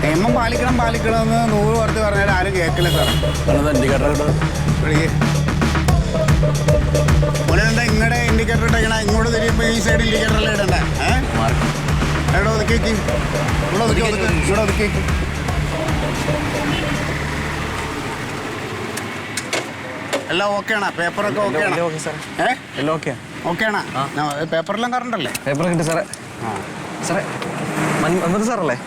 നിയമം പാലിക്കണമെന്ന് 100 പേർക്ക് പറഞ്ഞാൽ ആരും കേൾക്കില്ല സാർ. എന്താ ഇങ്ങടെ ഇൻഡിക്കേറ്റർ ഇട്ടേക്കണ? ഇങ്ങോട്ട് തിരിയുമ്പോൾ ഈ സൈഡ് ഇൻഡിക്കേറ്റർ അല്ലേ ഇടണ്ടേ? എവിടെ ഒതുക്കേക്ക്, ഇവിടെ ഒതുക്കേക്ക്. എല്ലാം ഓക്കെയാണോ? പേപ്പറൊക്കെ ഓക്കെയാണോ? ഓക്കെയാണോ? പേപ്പറെല്ലാം കറണ്ടല്ലേ? പേപ്പർ കിട്ടി സാറേ. സാറേ മന്മഥ സാറല്ലേ?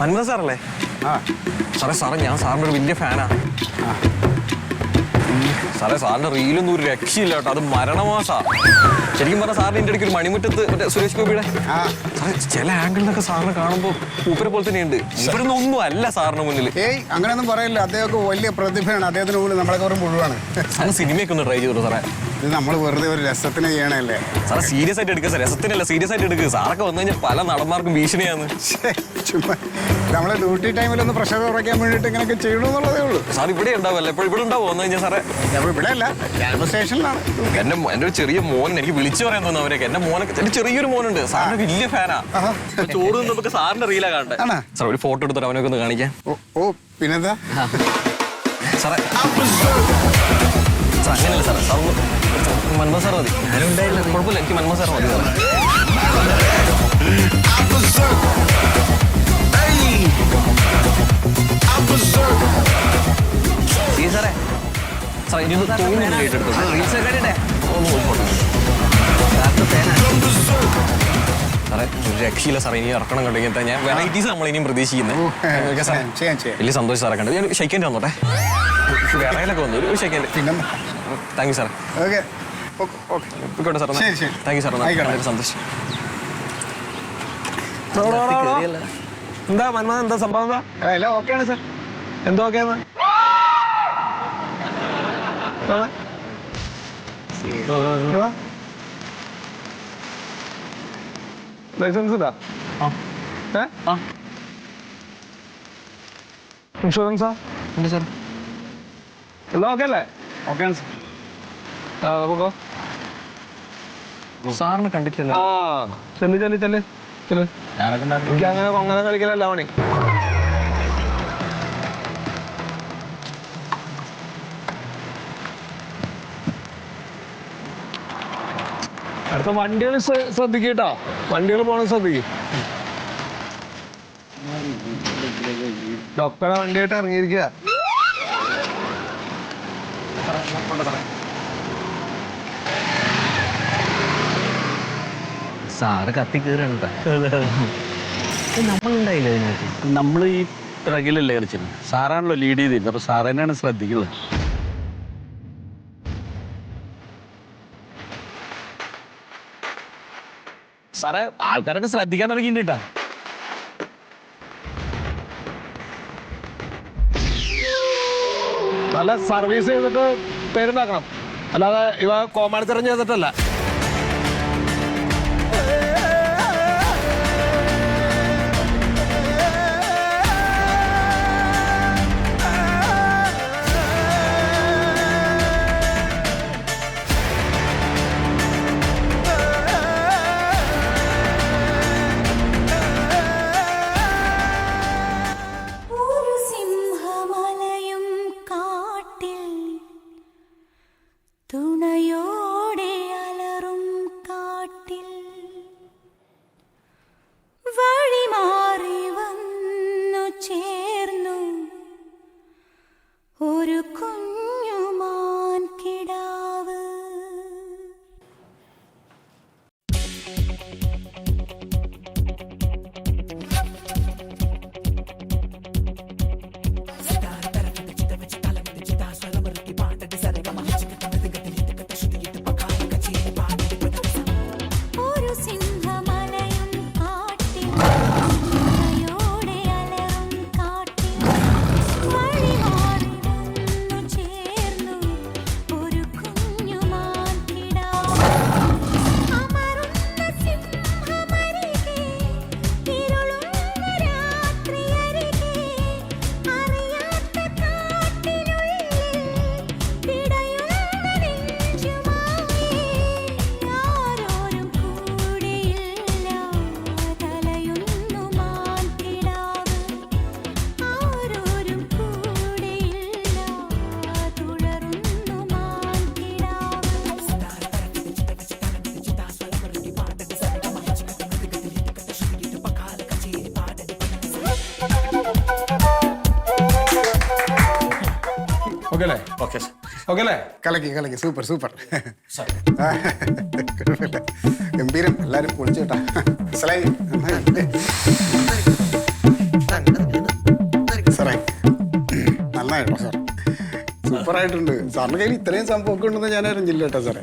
മന്മഥ സാറല്ലേ? സാറേ ഞാൻ സാറിൻ്റെ ഒരു വലിയ ഫാനാ സാറേ. സാറിന്റെ റീലൊന്നും ഒരു രക്ഷയില്ല കേട്ടോ, അത് മരണമാസാ. ശരിക്കും പറഞ്ഞാൽ സാറിന് എൻ്റെ ഇടയ്ക്ക് ഒരു മണിമുറ്റത്ത് മറ്റേ സുരേഷ് ഗോപിയുടെ സാറേ ചില ആംഗിളിലൊക്കെ സാറിനെ കാണുമ്പോൾ മൂപ്പരെ പോലെ തന്നെയുണ്ട്. ഇവരൊന്നും ഒന്നും അല്ല സാറിന് മുന്നിൽ. അങ്ങനെയൊന്നും പറയില്ല, അദ്ദേഹമൊക്കെ വലിയ പ്രതിഭയാണ്. അദ്ദേഹത്തിന് മുന്നിൽ നമ്മളൊക്കെ വെറും മുഴുവാണ്. സാറ് സിനിമയൊക്കെ ഒന്ന് ട്രൈ ചെയ്തോ സാറേ. ഇത് നമ്മൾ വെറുതെ ഒരു രസത്തിന് ചെയ്യണല്ലേ സാറേ? സീരിയസ് ആയിട്ട് എടുക്കുക സാർ, രസത്തിനല്ല സീരിയസ് ആയിട്ട് എടുക്കുക. സാറൊക്കെ വന്നു കഴിഞ്ഞാൽ പല നടന്മാർക്കും ഭീഷണിയാണ്. നമ്മളെ ഡ്യൂട്ടി ടൈമിലൊന്ന് പ്രഷർ കുറയ്ക്കാൻ വേണ്ടിയിട്ട് ഇങ്ങനെയൊക്കെ ചെയ്യണമെന്നുള്ളതേ ഉള്ളൂ. സാർ ഇവിടെ ഉണ്ടാവല്ലേ? എപ്പോഴും ഇവിടെ ഉണ്ടാവും വന്നു കഴിഞ്ഞാൽ സാറേ? ഇവിടെ അല്ല, സ്റ്റേഷനിലാണ്. എൻ്റെ ഒരു ചെറിയ മോൻ, എനിക്ക് വിളിച്ചു പറയാൻ തോന്നുന്നു അവരൊക്കെ. എൻ്റെ മോനൊക്കെ എൻ്റെ ചെറിയൊരു മോനുണ്ട്, സാറിന് വലിയ ഫാനാ. ചോറ് നമുക്ക് സാറിന്റെ റീലാ കാണട്ടെ. സാർ ഒരു ഫോട്ടോ എടുത്തിട്ട് അവനൊക്കെ ഒന്ന് കാണിക്കാൻ. ഓ പിന്നെന്താ സാറേ? സാർ അങ്ങനെയല്ല സാറേ, സാർ മന്മഥ സാർ മതി. കുഴപ്പമില്ല, എനിക്ക് മന്മഥ സാർ മതി സാറേ. സാറേ സാറേ ഇനി എടുത്തു സാറേ. ഒരു രക്ഷയില്ല സാറേ, ഇനി ഇറക്കണം കണ്ടു. ഇങ്ങനത്തെ ഞാൻ വെറൈറ്റീസ് നമ്മൾ ഇനിയും പ്രതീക്ഷിക്കുന്നത്. വലിയ സന്തോഷം സാറേ കണ്ടു. ഞാൻ ഷെയ്ക്കേണ്ടി വന്നോട്ടെ, വേറെയിലൊക്കെ വന്നു ഒരു ഷെയ്ക്കേണ്ടി. താങ്ക് യു സാറേ. സാറേ താങ്ക് യു സാറേ, സന്തോഷം. എന്താ മന്മഥ, എന്താ സംഭവം? എല്ലാം ഓക്കെയാണ് സാർ. എന്തോ ഓക്കെയാണ്? ലൈസൻസ് ഇതാ? ഇൻഷുറൻസാ? എല്ലാം ഓക്കെ അല്ലേ? ഓക്കെയാണ് സാർ. നമുക്കോ സാറിന് കണ്ടിട്ടില്ല. ചെല്ല് എനിക്ക് അങ്ങനെ കളിക്കലല്ല പണി. അടുത്ത വണ്ടികൾ ശ്രദ്ധിക്കട്ടോ, വണ്ടികൾ പോണ ശ്രദ്ധിക്കും. ഡോക്ടറെ വണ്ടിയായിട്ട് ഇറങ്ങിയിരിക്കുക. സാറ് കത്തി കയറുണ്ട്. നമ്മളുണ്ടായില്ല അതിനകത്ത്. നമ്മൾ ഈ പിറകിലല്ലേ കളിച്ചത്, സാറാണല്ലോ ലീഡ് ചെയ്തിരുന്നത്. അപ്പൊ സാർ തന്നെയാണ് ശ്രദ്ധിക്കുന്നത്. സാറേ ആൾക്കാരൊക്കെ ശ്രദ്ധിക്കാൻ തുടങ്ങിയിട്ടാ. നല്ല സർവീസ് ചെയ്തിട്ട് പേരുണ്ടാക്കണം, അല്ലാതെ ഇവ കോമാളിത്തരം ചെയ്തിട്ടല്ല. തുണയോടെ അല ഓക്കെ അല്ലേ? ഓക്കെ അല്ലേ? കലക്കി സൂപ്പർ ഗംഭീരം. എല്ലാരും പൊളിച്ചു കേട്ടാ. സാറേ നന്നായിട്ടോ സാർ, സൂപ്പറായിട്ടുണ്ട്. സാറിന്റെ കയ്യിൽ ഇത്രയും സംഭവമൊക്കെ ഉണ്ടെന്ന് ഞാൻ അറിഞ്ഞില്ല കേട്ടോ സാറേ.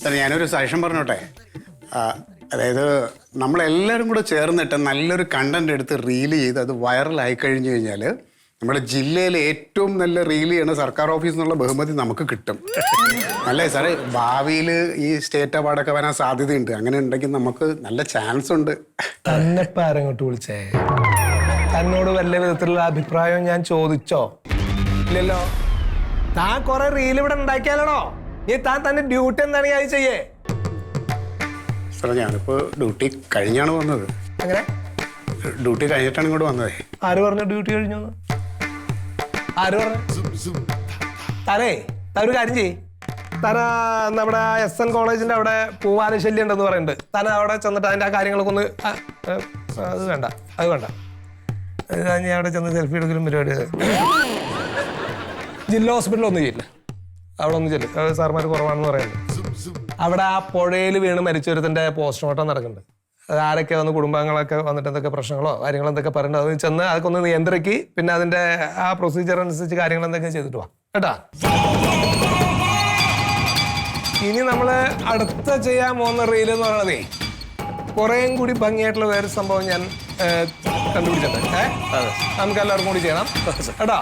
സാറേ ഞാനൊരു സജഷൻ പറഞ്ഞോട്ടെ. അതായത് നമ്മളെല്ലാവരും കൂടെ ചേർന്നിട്ട് നല്ലൊരു കണ്ടന്റ് എടുത്ത് റീൽ ചെയ്ത് അത് വൈറലായി കഴിഞ്ഞു കഴിഞ്ഞാൽ നമ്മുടെ ജില്ലയിലെ ഏറ്റവും നല്ല റീൽ ചെയ്യണ സർക്കാർ ഓഫീസിൽ നിന്നുള്ള ബഹുമതി നമുക്ക് കിട്ടും. അല്ലേ സാറേ? ഭാവിയിൽ ഈ സ്റ്റേറ്റ് അവാർഡൊക്കെ വരാൻ സാധ്യതയുണ്ട്. അങ്ങനെ ഉണ്ടെങ്കിൽ നമുക്ക് നല്ല ചാൻസ് ഉണ്ട്. തന്നെപ്പോ ആരെങ്ങോട്ട് വിളിച്ചേ? തന്നോട് വല്ല വിധത്തിലുള്ള അഭിപ്രായം ഞാൻ ചോദിച്ചോ? ഇല്ലല്ലോ. താൻ കുറെ റീൽ ഇവിടെ ഉണ്ടാക്കിയാലോ? നീ താൻ തന്റെ ഡ്യൂട്ടി എന്താണ് അത് ചെയ്യേ? സാറേ ഞാനിപ്പോ ഡ്യൂട്ടി കഴിഞ്ഞാണ് വന്നത്. അങ്ങനെ ഡ്യൂട്ടി കഴിഞ്ഞിട്ടാണ് ഇങ്ങോട്ട് വന്നതേ. ആര് പറഞ്ഞു ഡ്യൂട്ടി കഴിഞ്ഞു? ആര് പറഞ്ഞു? താനേ ഒരു കാര്യം ചെയ്യ്. താൻ നമ്മുടെ SN കോളേജിന്റെ അവിടെ പൂവാല ശല്യം ഉണ്ടെന്ന് പറയുന്നുണ്ട്. താൻ അവിടെ ചെന്നിട്ട് അതിന്റെ ആ കാര്യങ്ങളൊക്കെ ഒന്ന് അത് വേണ്ട. ഞാൻ അവിടെ ചെന്ന് സെൽഫി എടുക്കലും പരിപാടി. ജില്ലാ ഹോസ്പിറ്റലിൽ ഒന്നും ചെയ്യില്ല. അവിടെ ഒന്നും ചെല്ലും. സാർമാർ കുറവാണെന്ന് പറയുന്നുണ്ട്. അവിടെ ആ പുഴയിൽ വീണ് മരിച്ചൊരുത്തൻ്റെ പോസ്റ്റ്മോർട്ടം നടക്കുന്നുണ്ട്. അത് ആരൊക്കെ വന്ന് കുടുംബാംഗങ്ങളൊക്കെ വന്നിട്ട് എന്തൊക്കെ പ്രശ്നങ്ങളോ കാര്യങ്ങളോ എന്തൊക്കെ പറയുന്നുണ്ട് അത് ചെന്ന് അതൊക്കെ ഒന്ന് നിയന്ത്രിക്ക്. പിന്നെ അതിൻ്റെ ആ പ്രൊസീജിയർ അനുസരിച്ച് കാര്യങ്ങൾ എന്തൊക്കെ ചെയ്തിട്ട് വാ കേട്ടാ. ഇനി നമ്മൾ അടുത്ത ചെയ്യാൻ പോകുന്ന റീൽ എന്ന് പറയണതേ കുറേയും കൂടി ഭംഗിയായിട്ടുള്ള വേറെ സംഭവം ഞാൻ കണ്ടുപിടിച്ചിട്ടുണ്ട്. നമുക്ക് എല്ലാവർക്കും കൂടി ചെയ്യണം കേട്ടാ.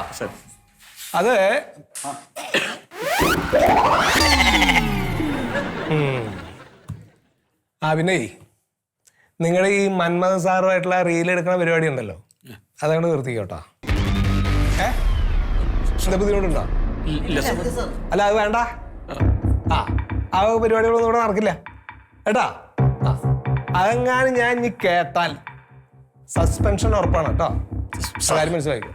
അത് പിന്നെ നിങ്ങളുടെ ഈ മന്മഥൻ സാറുമായിട്ടുള്ള റീൽ എടുക്കുന്ന പരിപാടി ഉണ്ടല്ലോ, അതങ്ങോട്ട് നിർത്തിക്കോട്ടോ. എന്താ ബുദ്ധിമുട്ടുണ്ടോ? അല്ല അത് വേണ്ട. ആ പരിപാടികളൊന്നും ഇവിടെ നടക്കില്ല കേട്ടാ. അതെങ്ങാനും ഞാൻ ഇനി കേട്ടാൽ സസ്പെൻഷൻ ഉറപ്പാണ് കേട്ടോ. കാര്യം മനസ്സിലാക്കും.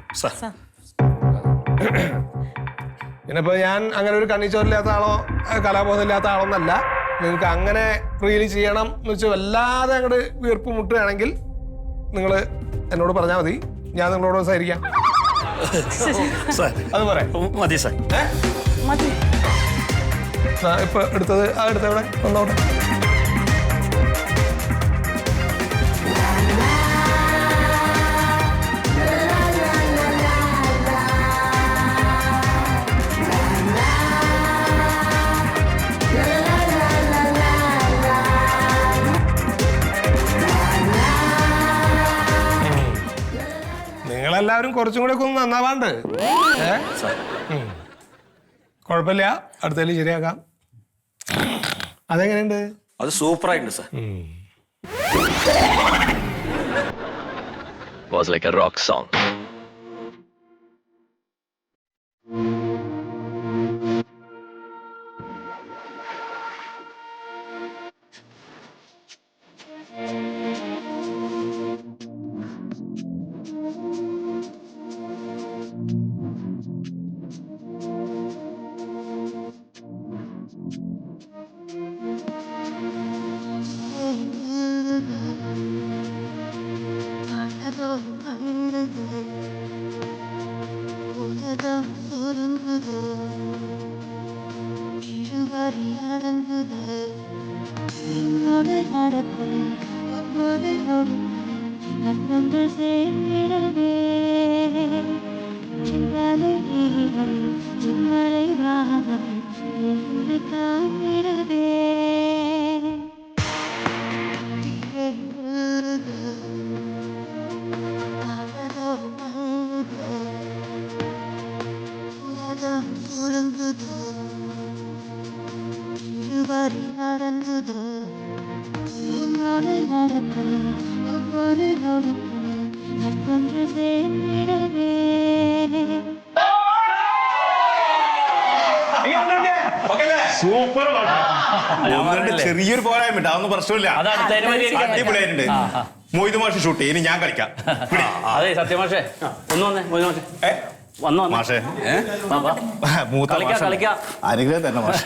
പിന്നെ ഇപ്പൊ ഞാൻ അങ്ങനെ ഒരു കണ്ണിച്ചോരില്ലാത്ത ആളോ കലാബോധമില്ലാത്ത ആളൊന്നല്ല. നിങ്ങൾക്ക് അങ്ങനെ റീൽ ചെയ്യണം എന്ന് വെച്ചാൽ വല്ലാതെ അങ്ങോട്ട് വീർപ്പ് മുട്ടുകയാണെങ്കിൽ നിങ്ങൾ എന്നോട് പറഞ്ഞാൽ മതി. ഞാൻ നിങ്ങളോട് സംസാരിക്കാം. അത് പറയാം. ഇപ്പൊ എടുത്തത് എടുത്തവിടെ ഒന്നോട്ടെ. നിങ്ങളെല്ലാവരും കുറച്ചും കൂടെ ഒക്കെ ഒന്ന് നന്നാവാണ്ട്. കുഴപ്പമില്ല, അടുത്തതിൽ ശരിയാക്കാം. അതെങ്ങനെയുണ്ട്? അത് സൂപ്പറായിട്ടുണ്ട് sir. Was like a rock song. ചെറിയൊരു പോരായ്മ അതൊന്നും പ്രശ്നമില്ല. അടിപൊളിയായിട്ടുണ്ട്. മൊയ്ത് മാഷ് ഷൂട്ട് ഇനി ഞാൻ കളിക്കാം. അതെ സത്യമാഷേ ഒന്ന് വന്നേ. മൊയ്ത് മാഷേ വന്നു മാഷേ മൂത്ത അനുഗ്രഹം തന്നെ മാഷ്.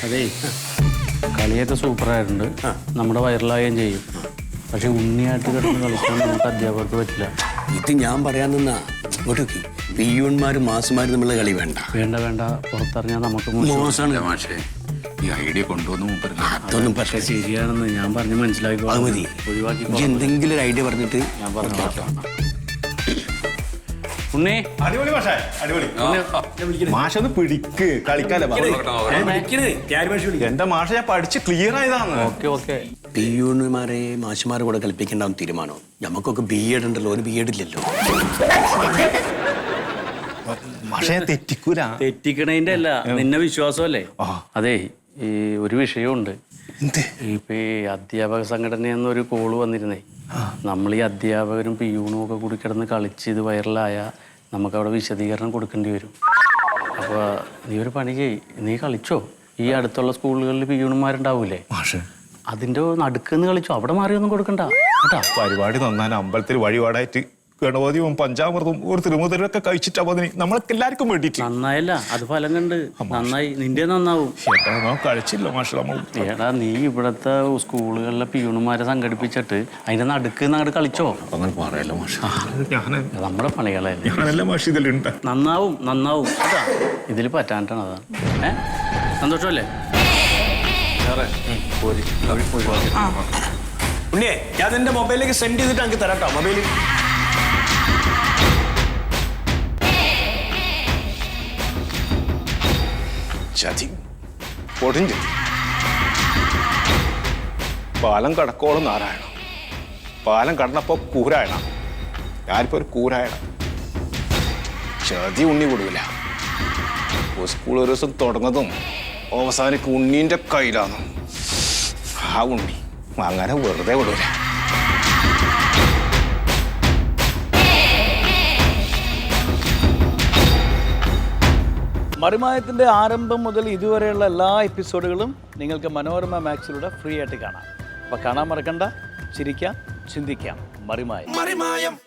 അതെ കളിയൊക്കെ സൂപ്പറായിട്ടുണ്ട്. നമ്മുടെ വൈറലാകുകയും ചെയ്യും. പക്ഷെ ഉണ്ണിയായിട്ട് കിടന്ന് കളിക്കാൻ നമുക്ക് അധ്യാപകർക്ക് പറ്റില്ല. ഇത് ഞാൻ പറയാൻ നിന്നാ പിയൂൺമാരും മാസുമാരും തമ്മിലുള്ള കളി വേണ്ട. വേണ്ട പുറത്തിറങ്ങിയാൽ നമുക്ക് മോശമാണ് മാഷേ ഈ ഐഡിയ കൊണ്ടുവന്ന് മുമ്പ് അതൊന്നും പക്ഷേ ശരിയാണെന്ന് ഞാൻ പറഞ്ഞ് മനസ്സിലാക്കി അത് മതി. ഒഴിവാക്കി ഇജ്ജ് എന്തെങ്കിലും ഒരു ഐഡിയ പറഞ്ഞിട്ട് ഞാൻ പറഞ്ഞു. ഉണ്ണി അടിപൊളി മാഷേ അടിപൊളി മാഷൊന്ന് പിടിക്ക് കളിക്കാലോ എന്റെ മാഷ ഞാൻ പഠിച്ച് ക്ലിയർ ആയതാണ്. ഓക്കെ പിയൂൺമാരെ മാഷുമാരെ കൂടെ കളിപ്പിക്കേണ്ടാവും തീരുമാനം. നമുക്കൊക്കെ BEd ഉണ്ടല്ലോ, ഒരു BEd ഇല്ലല്ലോ. മാഷെ തെറ്റിക്കൂല. തെറ്റിക്കണേന്റെ അല്ല, നിന്നെ വിശ്വാസമല്ലേ. അതെ, ഈ ഒരു വിഷയമുണ്ട്. ഇപ്പൊ ഈ അധ്യാപക സംഘടന എന്നൊരു കോള് വന്നിരുന്നേ. നമ്മൾ ഈ അധ്യാപകരും പിയൂണും ഒക്കെ കൂടി കിടന്ന് കളിച്ച് ഇത് വൈറലായ നമുക്കവിടെ വിശദീകരണം കൊടുക്കേണ്ടി വരും. അപ്പോൾ നീ ഒരു പണി ചെയ്യ്, നീ കളിച്ചോ. ഈ അടുത്തുള്ള സ്കൂളുകളിൽ പിയൂണന്മാരുണ്ടാവൂലേ, അതിൻ്റെ നടുക്കെന്ന് കളിച്ചോ. അവിടെ മാറിയൊന്നും കൊടുക്കണ്ട കേട്ടാ. പരിപാടി നന്നാൻ അമ്പലത്തിൽ വഴിപാടായിട്ട് ഗണപതിയും പഞ്ചാമൃതവും ഒരു തിരുമുതലൊക്കെ കഴിച്ചിട്ടാ മതി. നമ്മളൊക്കെ എല്ലാവർക്കും വേണ്ടിട്ട്. നന്നായല്ല, അത് ഫലം കണ്ട് നന്നായി. നിന്റെ നന്നാവും. കഴിച്ചില്ല മാഷ. ഏടാ, നീ ഇവിടത്തെ സ്കൂളുകളിലെ പിയൂണുമാരെ സംഘടിപ്പിച്ചിട്ട് അതിന്റെ നടുക്ക് അങ്ങോട്ട് കളിച്ചോ. അങ്ങനെ പറയല്ലോ മാഷ. നമ്മുടെ പണികളല്ലേ. നന്നാവും കേട്ടാ. ഇതിൽ പറ്റാണ്ടാണ് അതാണ്. സന്തോഷമല്ലേ? ഉണ്ണിയെ, ഞാൻ എന്റെ മൊബൈലിലേക്ക് സെൻഡ് ചെയ്തിട്ട് എനിക്ക് തരാം കേട്ടോ. മൊബൈലിൽ ചതി പൊടിഞ്ഞു. പാലം കടക്കോളം നാരായണ, പാലം കടന്നപ്പോ കൂരായണ. ഞാനിപ്പോ ഒരു കൂരായണ. ചതി ഉണ്ണി കൊടുക്കില്ല. സ്കൂൾ ഒരു ദിവസം തുടങ്ങതും അവസാനിക്ക് ഉണ്ണീന്റെ കയ്യിലാണ്. ആ ഉണ്ണി അങ്ങനെ വെറുതെ വിടൂല. മറിമായത്തിൻ്റെ ആരംഭം മുതൽ ഇതുവരെയുള്ള എല്ലാ എപ്പിസോഡുകളും നിങ്ങൾക്ക് മനോരമ മാക്സിലൂടെ ഫ്രീ ആയിട്ട് കാണാം. അപ്പോൾ കാണാൻ മറക്കണ്ട. ചിരിക്കാം, ചിന്തിക്കാം. മറിമായം.